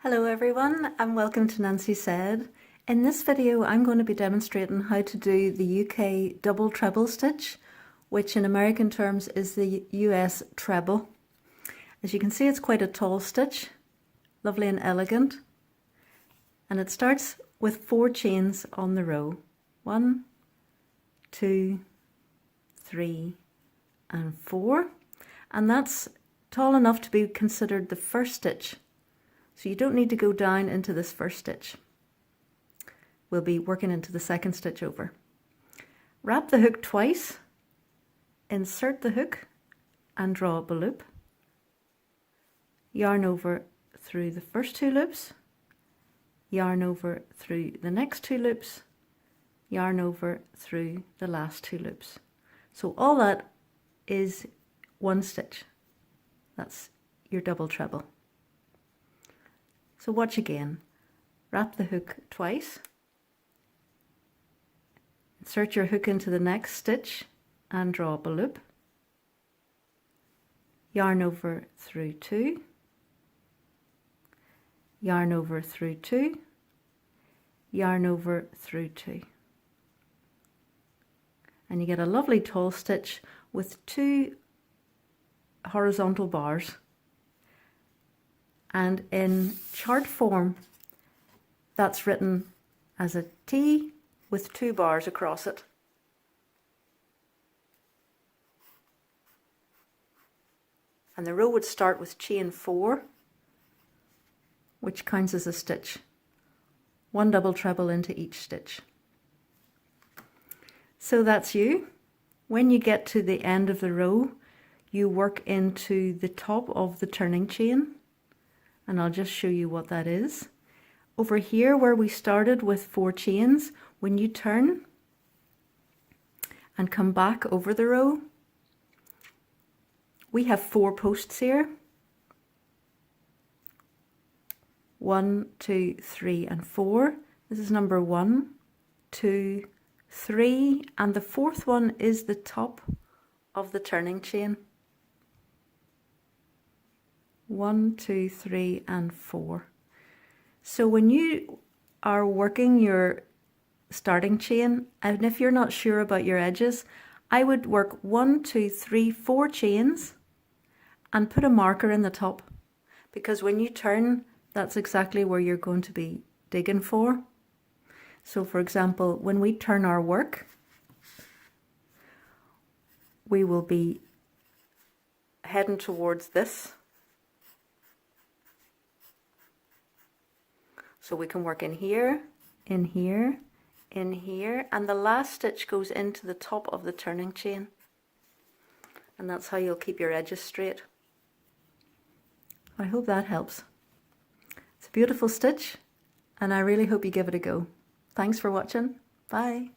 Hello everyone and welcome to Nancy Said. In this video I'm going to be demonstrating how to do the UK double treble stitch, which in American terms is the US treble. As you can see, it's quite a tall stitch, lovely and elegant, and it starts with 4 chains on the row. 1, 2, 3 and 4, and that's tall enough to be considered the first stitch. So you don't need to go down into this first stitch. We'll be working into the second stitch over. Wrap the hook twice, insert the hook and draw up a loop. Yarn over through the first 2 loops, yarn over through the next 2 loops, yarn over through the last 2 loops. So all that is 1 stitch. That's your double treble. So watch again. Wrap the hook twice, insert your hook into the next stitch and draw up a loop, yarn over through 2, yarn over through 2, yarn over through 2, and you get a lovely tall stitch with 2 horizontal bars. And in chart form, that's written as a T with 2 bars across it. And the row would start with chain 4, which counts as a stitch. 1 double treble into each stitch. So that's you. When you get to the end of the row, you work into the top of the turning chain. And I'll just show you what that is. Over here where we started with 4 chains, when you turn and come back over the row, we have 4 posts here. 1, 2, 3 and 4. This is number 1, 2, 3, and the 4th one is the top of the turning chain. 1, 2, 3 and 4. So when you are working your starting chain, and if you're not sure about your edges, I would work 1, 2, 3, 4 chains and put a marker in the top, because when you turn, that's exactly where you're going to be digging for. So for example, when we turn our work, we will be heading towards this. So we can work in here, in here, in here, and the last stitch goes into the top of the turning chain. And that's how you'll keep your edges straight. I hope that helps. It's a beautiful stitch, and I really hope you give it a go. Thanks for watching. Bye.